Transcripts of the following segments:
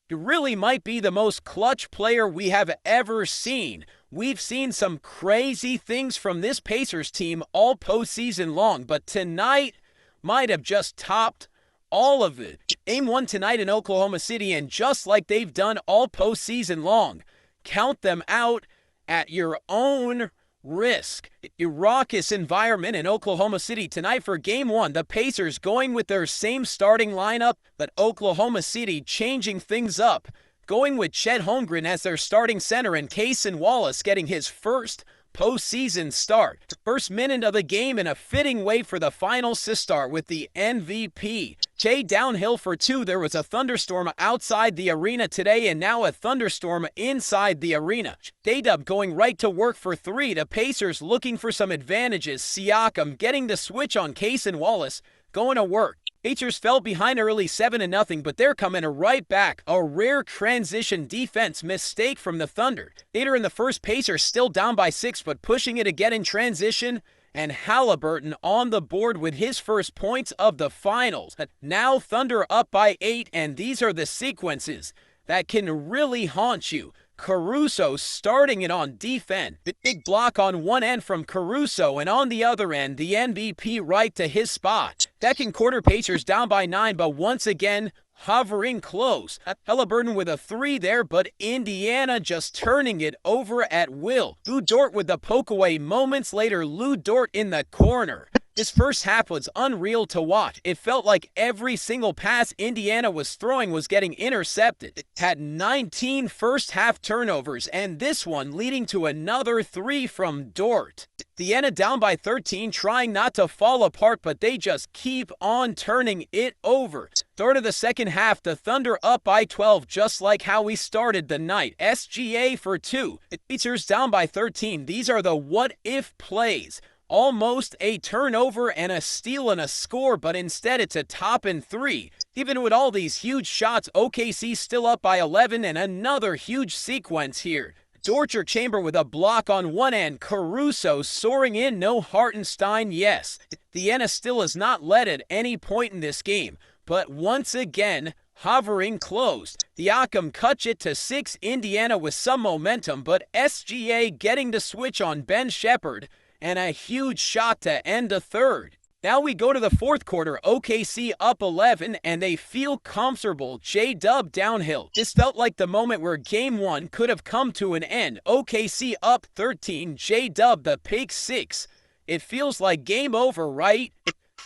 He really might be the most clutch player we have ever seen. We've seen some crazy things from this Pacers team all postseason long, but tonight might have just topped all of it. Game 1 tonight in Oklahoma City, and just like they've done all postseason long, count them out at your own risk. A raucous environment in Oklahoma City tonight for Game 1. The Pacers going with their same starting lineup, but Oklahoma City changing things up, going with Chet Holmgren as their starting center and Cason Wallace getting his first postseason start. First minute of the game in a fitting way for the finals to start with the MVP. Jay downhill for two. There was a thunderstorm outside the arena today and now a thunderstorm inside the arena. J-Dub going right to work for three. The Pacers looking for some advantages. Siakam getting the switch on Cason Wallace, going to work. Pacers fell behind early 7-0, but they're coming right back. A rare transition defense mistake from the Thunder. Later in the first, Pacers still down by 6, but pushing it again in transition. And Haliburton on the board with his first points of the finals. Now Thunder up by 8, and these are the sequences that can really haunt you. Caruso starting it on defense. The big block on one end from Caruso, and on the other end, the MVP right to his spot. Second quarter, Pacers down by 9, but once again, hovering close. Haliburton with a 3 there, but Indiana just turning it over at will. Lou Dort with the poke away. Moments later, Lou Dort in the corner. This first half was unreal to watch. It felt like every single pass Indiana was throwing was getting intercepted. It had 19 first half turnovers, and this one leading to another 3 from Dort. Indiana down by 13, trying not to fall apart, but they just keep on turning it over. Start of the second half, the Thunder up by 12, just like how we started the night. SGA for 2. The Pacers down by 13. These are the what-if plays. Almost a turnover and a steal and a score, but instead it's a top and 3. Even with all these huge shots, OKC still up by 11, and another huge sequence here. Torture Chamber with a block on one end. Caruso soaring in, no Hartenstein, yes. Indiana still has not led at any point in this game, but once again, hovering close. Siakam cuts it to 6, Indiana with some momentum, but SGA getting the switch on Ben Shepherd, and a huge shot to end the third. Now we go to the fourth quarter. OKC up 11, and they feel comfortable. J-Dub downhill. This felt like the moment where Game 1 could have come to an end. OKC up 13, J-Dub the pick 6. It feels like game over, right?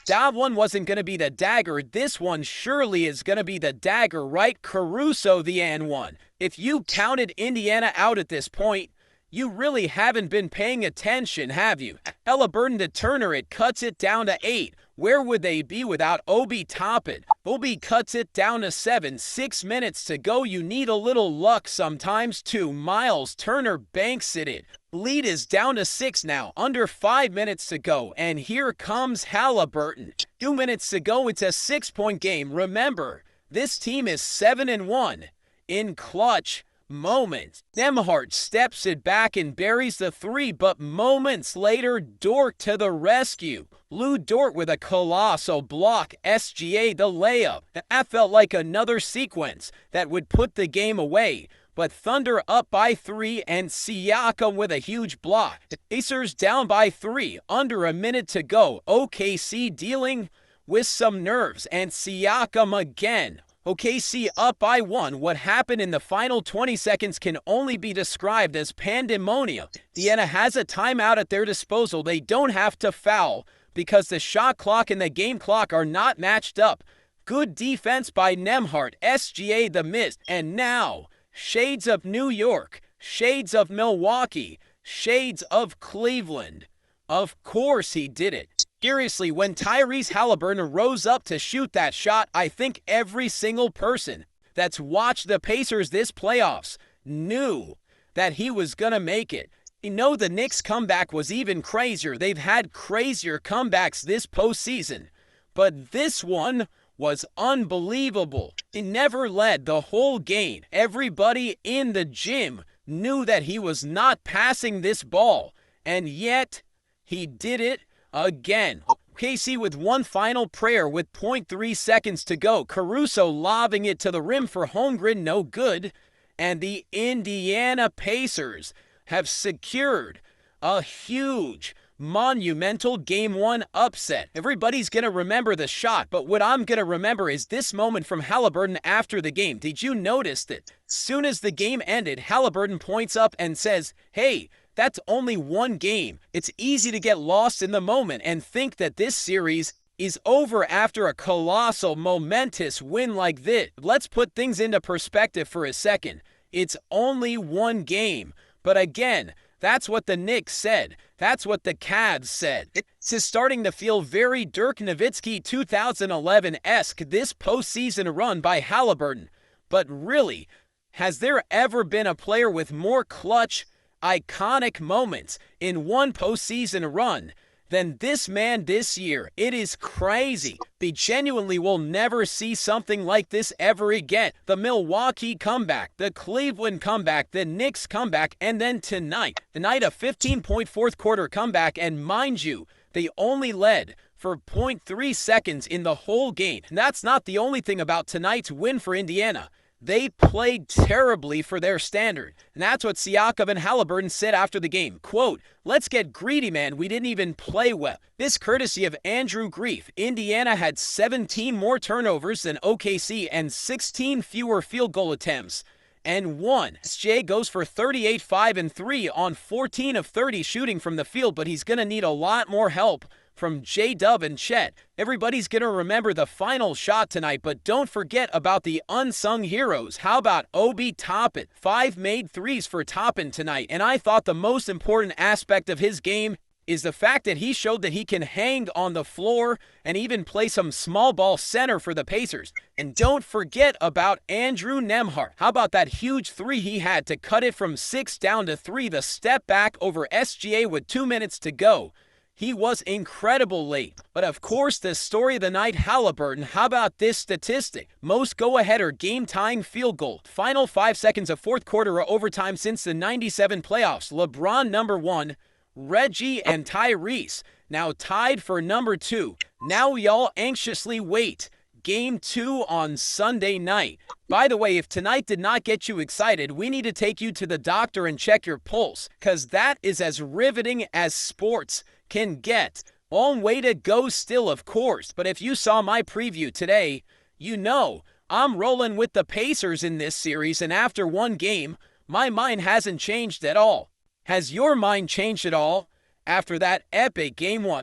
That one wasn't going to be the dagger. This one surely is going to be the dagger, right? Caruso the and one. If you counted Indiana out at this point, you really haven't been paying attention, have you? Haliburton to Turner, it cuts it down to 8. Where would they be without Obi Toppin? Obi cuts it down to 7. 6 minutes to go. You need a little luck sometimes too. Miles Turner banks it in. Lead is down to 6 now. Under 5 minutes to go. And here comes Haliburton. 2 minutes to go. It's a 6-point game. Remember, this team is 7-1 in clutch moments. Nembhard steps it back and buries the 3, but moments later, Dort to the rescue. Lou Dort with a colossal block. SGA the layup. That felt like another sequence that would put the game away. But Thunder up by 3 and Siakam with a huge block. The Pacers down by 3. Under a minute to go. OKC dealing with some nerves, and Siakam again. OKC up by 1. What happened in the final 20 seconds can only be described as pandemonium. Indiana has a timeout at their disposal. They don't have to foul because the shot clock and the game clock are not matched up. Good defense by Nembhard. SGA the miss. And now, shades of New York, shades of Milwaukee, shades of Cleveland. Of course he did it. Seriously, when Tyrese Haliburton rose up to shoot that shot, I think every single person that's watched the Pacers this playoffs knew that he was going to make it. You know the Knicks' comeback was even crazier. They've had crazier comebacks this postseason. But this one was unbelievable. He never led the whole game. Everybody in the gym knew that he was not passing this ball. And yet, he did it again. OKC with one final prayer with .3 seconds to go. Caruso lobbing it to the rim for Holmgren, no good. And the Indiana Pacers have secured a huge, monumental Game 1 upset. Everybody's going to remember the shot, but what I'm going to remember is this moment from Haliburton after the game. Did you notice that as soon as the game ended, Haliburton points up and says, "Hey, that's only one game." It's easy to get lost in the moment and think that this series is over after a colossal, momentous win like this. Let's put things into perspective for a second. It's only one game. But again, that's what the Knicks said. That's what the Cavs said. It's starting to feel very Dirk Nowitzki 2011-esque, this postseason run by Haliburton. But really, has there ever been a player with more clutch, iconic moments in one postseason run than this man this year? It is crazy. We genuinely will never see something like this ever again. The Milwaukee comeback, the Cleveland comeback, the Knicks comeback, and then tonight a 15-point fourth quarter comeback, and mind you, they only led for .3 seconds in the whole game. And that's not the only thing about tonight's win for Indiana. They played terribly for their standard. And that's what Siakam and Haliburton said after the game. Quote, "Let's get greedy, man. We didn't even play well." This courtesy of Andrew Grief. Indiana had 17 more turnovers than OKC and 16 fewer field goal attempts. And won. SJ goes for 38, 5, and 3 on 14 of 30 shooting from the field, but he's going to need a lot more help from J-Dub and Chet. Everybody's going to remember the final shot tonight, but don't forget about the unsung heroes. How about Obi Toppin? 5 made threes for Toppin tonight, and I thought the most important aspect of his game is the fact that he showed that he can hang on the floor and even play some small ball center for the Pacers. And don't forget about Andrew Nembhard. How about that huge three he had to cut it from 6 down to 3, the step back over SGA with 2 minutes to go. He was incredible late. But of course, the story of the night, Haliburton. How about this statistic? Most go-ahead or game-tying field goal. Final 5 seconds of fourth quarter or overtime since the 97 playoffs. LeBron number 1, Reggie and Tyrese now tied for number 2. Now we all anxiously wait. Game 2 on Sunday night. By the way, if tonight did not get you excited, we need to take you to the doctor and check your pulse, because that is as riveting as sports can get. Long way to go still, of course, but if you saw my preview today, you know I'm rolling with the Pacers in this series, and after one game, my mind hasn't changed at all. Has your mind changed at all after that epic Game 1?